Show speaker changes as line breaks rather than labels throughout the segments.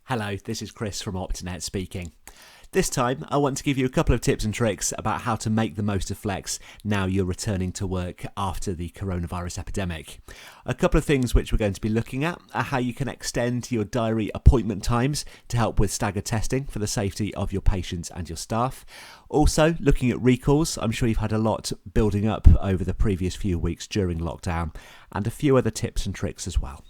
Hello, this is Chris from Optinet speaking. This time, I want to give you a couple of tips and tricks about how to make the most of Flex now you're returning to work after the coronavirus epidemic. A couple of things which we're going to be looking at are how you can extend your diary appointment times to help with staggered testing for the safety of your patients and your staff. Also, looking at recalls. I'm sure you've had a lot building up over the previous few weeks during lockdown, and a few other tips and tricks as well.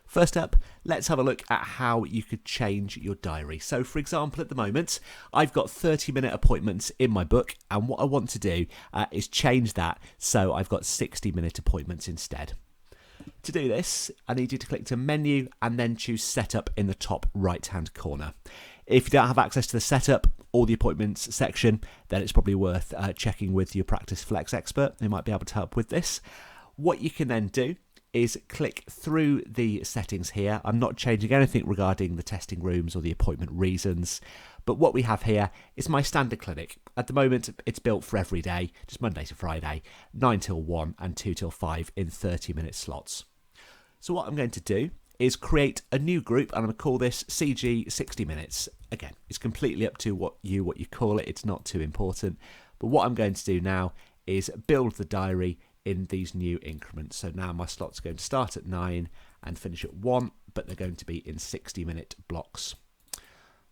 First up, let's have a look at how you could change your diary. So for example, at the moment, I've got 30-minute appointments in my book, and what I want to do is change that so I've got 60-minute appointments instead. To do this, I need you to click to Menu and then choose Setup in the top right-hand corner. If you don't have access to the Setup or the Appointments section, then it's probably worth checking with your Practice Flex expert. They might be able to help with this. What you can then do is click through the settings here. I'm not changing anything regarding the testing rooms or the appointment reasons, but what we have here is my standard clinic. At the moment, it's built for every day, just Monday to Friday, 9 till 1 and 2 till 5 in 30-minute slots. So what I'm going to do is create a new group, and I'm going to call this CG 60 minutes. Again, it's completely up to what you call it. It's not too important. But what I'm going to do now is build the diary in these new increments. So now my slot's going to start at 9 and finish at 1, but they're going to be in 60-minute blocks.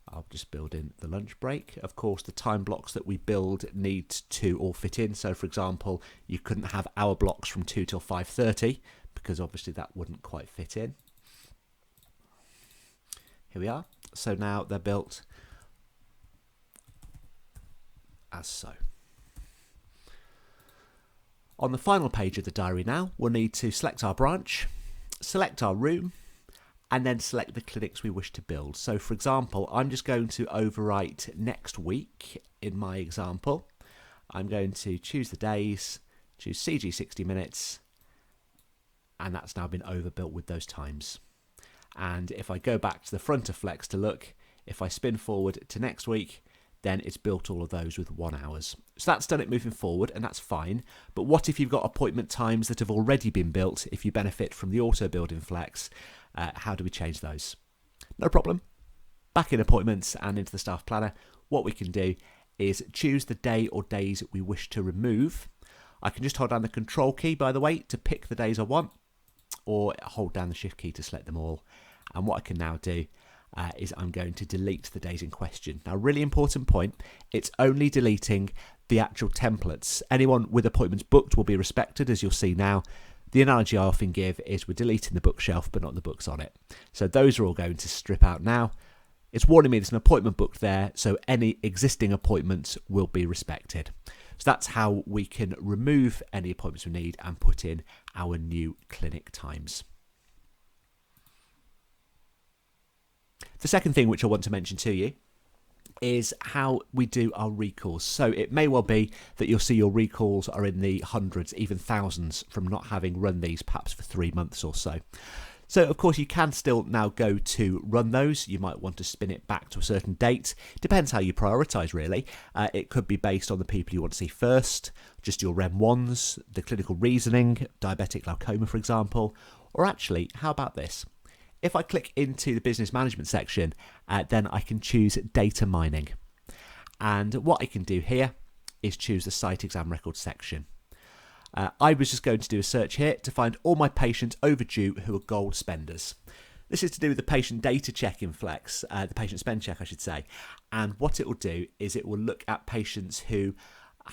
I'll just build in the lunch break. Of course, the time blocks that we build need to all fit in. So for example, you couldn't have hour blocks from 2 till 5:30 because obviously that wouldn't quite fit in. Here we are. So now they're built as so. On the final page of the diary now, we'll need to select our branch, select our room, and then select the clinics we wish to build. So for example, I'm just going to overwrite next week in my example. I'm going to choose the days, choose CG 60 minutes, and that's now been overbuilt with those times. And if I go back to the front of Flex to look, if I spin forward to next week, then it's built all of those with 1 hour. So that's done it moving forward, and that's fine. But what if you've got appointment times that have already been built, if you benefit from the auto build in Flex? How do we change those? No problem. Back in appointments and into the staff planner, what we can do is choose the day or days we wish to remove. I can just hold down the control key, by the way, to pick the days I want, or hold down the shift key to select them all. And what I can now do is I'm going to delete the days in question. Now, really important point, it's only deleting the actual templates. Anyone with appointments booked will be respected, as you'll see now. The analogy I often give is we're deleting the bookshelf, but not the books on it. So those are all going to strip out now. It's warning me there's an appointment booked there, so any existing appointments will be respected. So that's how we can remove any appointments we need and put in our new clinic times. The second thing which I want to mention to you is how we do our recalls. So it may well be that you'll see your recalls are in the hundreds, even thousands, from not having run these perhaps for 3 months or so. So of course you can still now go to run those. You might want to spin it back to a certain date. Depends how you prioritise really. It could be based on the people you want to see first, just your REM1s, the clinical reasoning, diabetic glaucoma for example, or actually, how about this? If I click into the business management section, then I can choose data mining. And what I can do here is choose the site exam record section. I was just going to do a search here to find all my patients overdue who are gold spenders. This is to do with the patient data check in Flex, the patient spend check I should say. And what it will do is it will look at patients who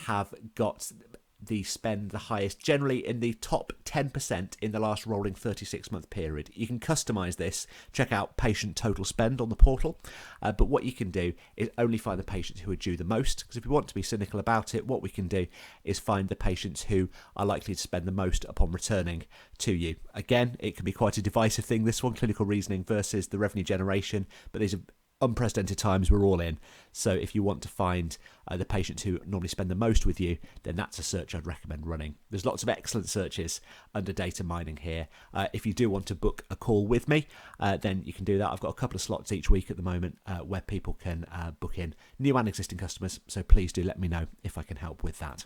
have got the spend the highest, generally in the top 10% in the last rolling 36-month period. You can customize this, check out patient total spend on the portal, but what you can do is only find the patients who are due the most, because if you want to be cynical about it, what we can do is find the patients who are likely to spend the most upon returning to you. Again, it can be quite a divisive thing, this one, clinical reasoning versus the revenue generation, but these are unprecedented times we're all in. So if you want to find the patients who normally spend the most with you, then that's a search I'd recommend running. There's lots of excellent searches under data mining here. If you do want to book a call with me, then you can do that. I've got a couple of slots each week at the moment where people can book in new and existing customers. So please do let me know if I can help with that.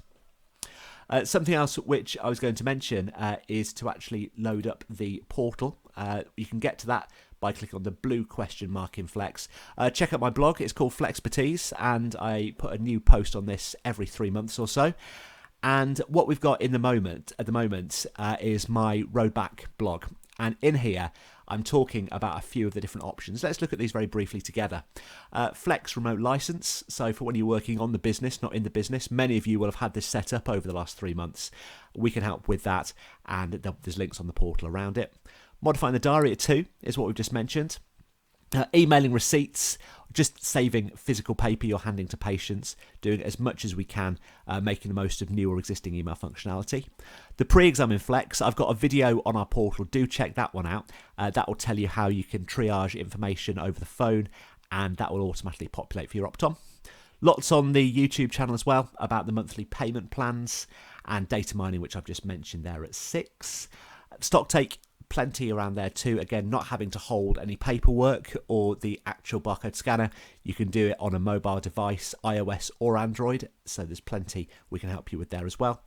Something else which I was going to mention is to actually load up the portal. You can get to that by clicking on the blue question mark in Flex. Check out my blog. It's called Flexpertise, and I put a new post on this every 3 months or so. And what we've got at the moment is my Roadback blog. And in here, I'm talking about a few of the different options. Let's look at these very briefly together. Flex remote license. So for when you're working on the business, not in the business, many of you will have had this set up over the last 3 months. We can help with that, and there's links on the portal around it. Modifying the diary at 2 is what we've just mentioned. Emailing receipts, just saving physical paper you're handing to patients, doing as much as we can, making the most of new or existing email functionality. The pre-exam in Flex, I've got a video on our portal, do check that one out. That will tell you how you can triage information over the phone, and that will automatically populate for your Optom. Lots on the YouTube channel as well about the monthly payment plans and data mining, which I've just mentioned there at 6. Stock take, plenty around there too. Again, not having to hold any paperwork or the actual barcode scanner. You can do it on a mobile device, iOS or Android. So there's plenty we can help you with there as well.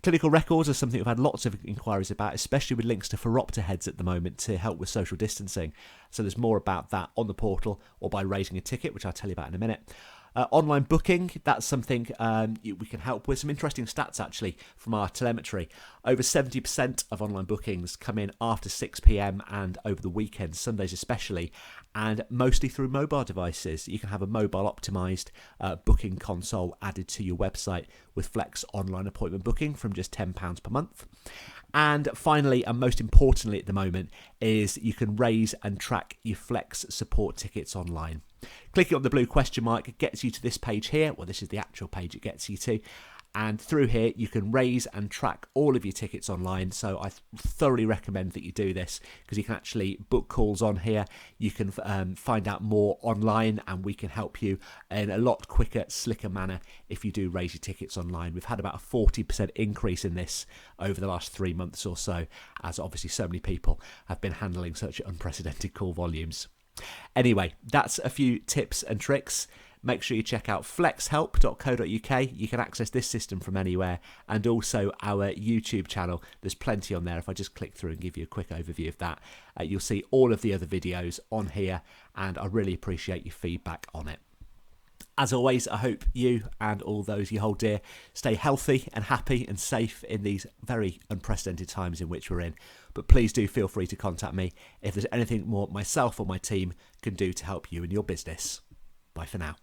Clinical records are something we've had lots of inquiries about, especially with links to phoropter heads at the moment to help with social distancing. So there's more about that on the portal or by raising a ticket, which I'll tell you about in a minute. Online booking, that's something we can help with. Some interesting stats actually from our telemetry. Over 70% of online bookings come in after 6 p.m. and over the weekends, Sundays especially, and mostly through mobile devices. You can have a mobile optimized booking console added to your website with Flex online appointment booking from just £10 per month. And finally, and most importantly at the moment, is you can raise and track your Flex support tickets online. Clicking on the blue question mark gets you to this page here. Well, this is the actual page it gets you to. And through here, you can raise and track all of your tickets online. So I thoroughly recommend that you do this because you can actually book calls on here. You can find out more online, and we can help you in a lot quicker, slicker manner if you do raise your tickets online. We've had about a 40% increase in this over the last 3 months or so, as obviously so many people have been handling such unprecedented call volumes. Anyway, that's a few tips and tricks. Make sure you check out flexhelp.co.uk. You can access this system from anywhere, and also our YouTube channel. There's plenty on there. If I just click through and give you a quick overview of that, you'll see all of the other videos on here, and I really appreciate your feedback on it. As always, I hope you and all those you hold dear stay healthy and happy and safe in these very unprecedented times in which we're in. But please do feel free to contact me if there's anything more myself or my team can do to help you in your business. Bye for now.